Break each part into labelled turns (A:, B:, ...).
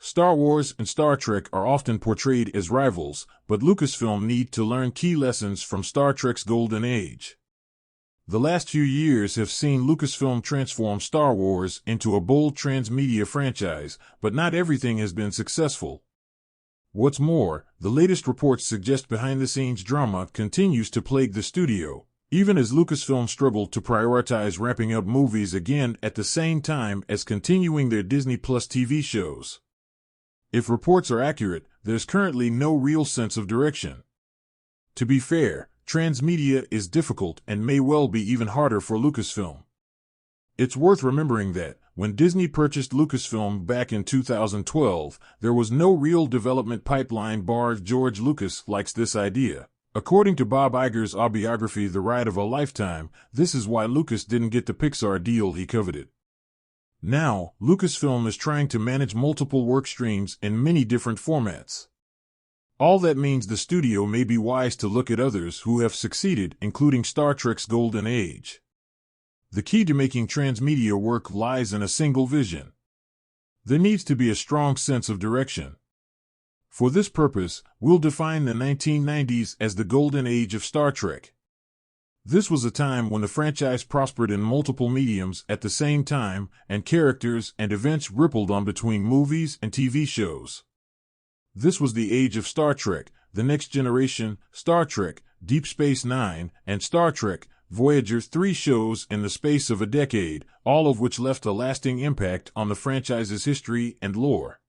A: Star Wars and Star Trek are often portrayed as rivals, but Lucasfilm need to learn key lessons from Star Trek's golden age. The last few years have seen Lucasfilm transform Star Wars into a bold transmedia franchise, but not everything has been successful. What's more, the latest reports suggest behind-the-scenes drama continues to plague the studio, even as Lucasfilm struggled to prioritize wrapping up movies again at the same time as continuing their Disney Plus TV shows. If reports are accurate, there's currently no real sense of direction. To be fair, transmedia is difficult and may well be even harder for Lucasfilm. It's worth remembering that, when Disney purchased Lucasfilm back in 2012, there was no real development pipeline bar George Lucas likes this idea. According to Bob Iger's autobiography The Ride of a Lifetime, this is why Lucas didn't get the Pixar deal he coveted. Now, Lucasfilm is trying to manage multiple work streams in many different formats. All that means the studio may be wise to look at others who have succeeded, including Star Trek's golden age. The key to making transmedia work lies in a single vision. There needs to be a strong sense of direction. For this purpose, we'll define the 1990s as the golden age of Star Trek. This was a time when the franchise prospered in multiple mediums at the same time, and characters and events rippled on between movies and TV shows. This was the age of Star Trek, The Next Generation, Star Trek, Deep Space Nine, and Star Trek, Voyager, 3 shows in the space of a decade, all of which left a lasting impact on the franchise's history and lore.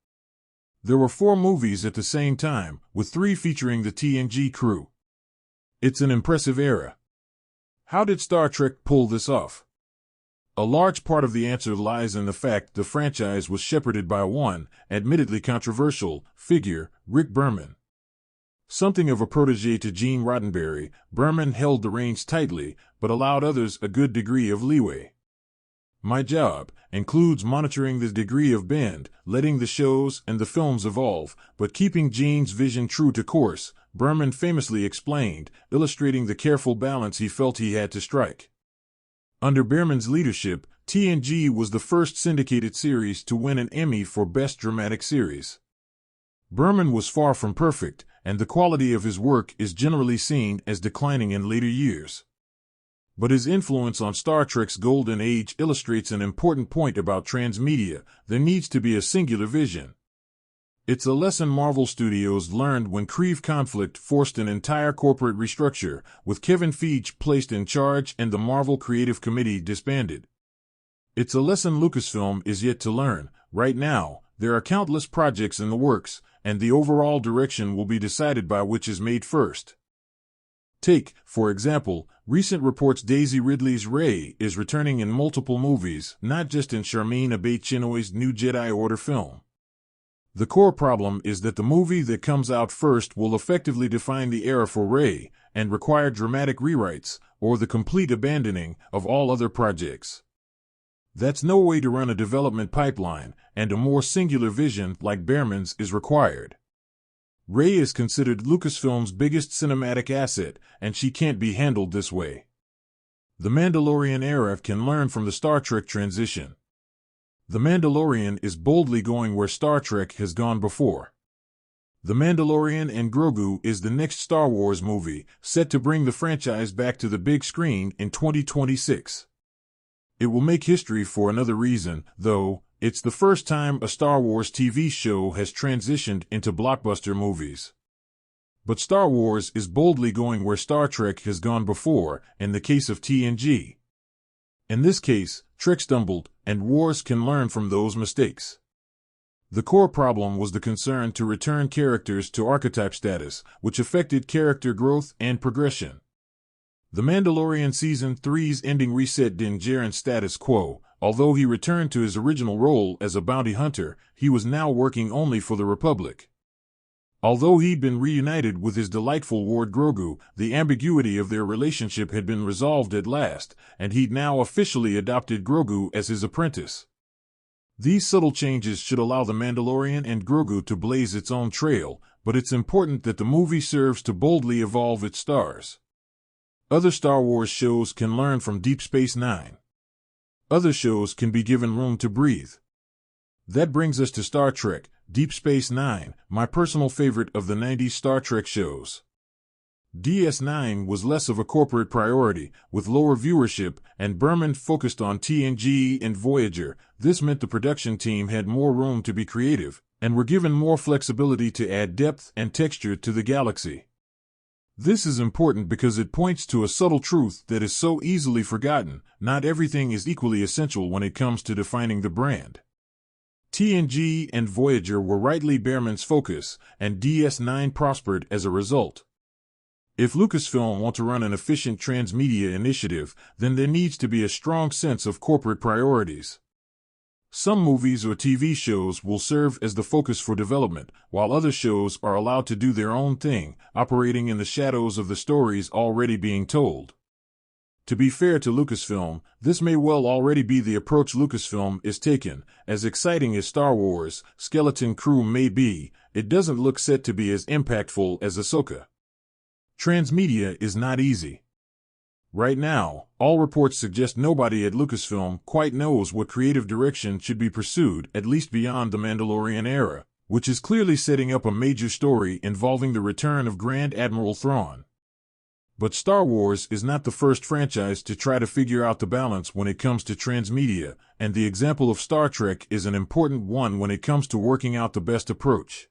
A: There were 4 movies at the same time, with 3 featuring the TNG crew. It's an impressive era. How did Star Trek pull this off? A large part of the answer lies in the fact the franchise was shepherded by one, admittedly controversial, figure, Rick Burman. Something of a protege to Gene Roddenberry, Burman held the reins tightly, but allowed others a good degree of leeway. My job includes monitoring the degree of bend, letting the shows and the films evolve, but keeping Gene's vision true to course, Burman famously explained, illustrating the careful balance he felt he had to strike. Under Burman's leadership, TNG was the first syndicated series to win an Emmy for Best Dramatic Series. Burman was far from perfect, and the quality of his work is generally seen as declining in later years. But his influence on Star Trek's golden age illustrates an important point about transmedia: there needs to be a singular vision. It's a lesson Marvel Studios learned when Creve conflict forced an entire corporate restructure, with Kevin Feige placed in charge and the Marvel Creative Committee disbanded. It's a lesson Lucasfilm is yet to learn. Right now, there are countless projects in the works, and the overall direction will be decided by which is made first. Take, for example, recent reports Daisy Ridley's Rey is returning in multiple movies, not just in Sharmeen Obaid-Chinoy's new Jedi Order film. The core problem is that the movie that comes out first will effectively define the era for Rey, and require dramatic rewrites, or the complete abandoning of all other projects. That's no way to run a development pipeline, and a more singular vision like Burman's is required. Rey is considered Lucasfilm's biggest cinematic asset, and she can't be handled this way. The Mandalorian era can learn from the Star Trek transition. The Mandalorian is boldly going where Star Trek has gone before. The Mandalorian and Grogu is the next Star Wars movie, set to bring the franchise back to the big screen in 2026. It will make history for another reason, though. It's the first time a Star Wars TV show has transitioned into blockbuster movies. But Star Wars is boldly going where Star Trek has gone before, in the case of TNG. In this case, Trek stumbled, and Wars can learn from those mistakes. The core problem was the concern to return characters to archetype status, which affected character growth and progression. The Mandalorian Season 3's ending reset Din Djarin's status quo. Although he returned to his original role as a bounty hunter, he was now working only for the Republic. Although he'd been reunited with his delightful ward Grogu, the ambiguity of their relationship had been resolved at last, and he'd now officially adopted Grogu as his apprentice. These subtle changes should allow The Mandalorian and Grogu to blaze its own trail, but it's important that the movie serves to boldly evolve its stars. Other Star Wars shows can learn from Deep Space Nine. Other shows can be given room to breathe. That brings us to Star Trek, Deep Space Nine, my personal favorite of the 90s Star Trek shows. DS9 was less of a corporate priority, with lower viewership, and Burman focused on TNG and Voyager. This meant the production team had more room to be creative, and were given more flexibility to add depth and texture to the galaxy. This is important because it points to a subtle truth that is so easily forgotten: not everything is equally essential when it comes to defining the brand. TNG and Voyager were rightly Burman's focus, and DS9 prospered as a result. If Lucasfilm want to run an efficient transmedia initiative, then there needs to be a strong sense of corporate priorities. Some movies or TV shows will serve as the focus for development, while other shows are allowed to do their own thing, operating in the shadows of the stories already being told. To be fair to Lucasfilm, this may well already be the approach Lucasfilm is taking. As exciting as Star Wars: Skeleton Crew may be, it doesn't look set to be as impactful as Ahsoka. Transmedia is not easy. Right now, all reports suggest nobody at Lucasfilm quite knows what creative direction should be pursued, at least beyond the Mandalorian era, which is clearly setting up a major story involving the return of Grand Admiral Thrawn. But Star Wars is not the first franchise to try to figure out the balance when it comes to transmedia, and the example of Star Trek is an important one when it comes to working out the best approach.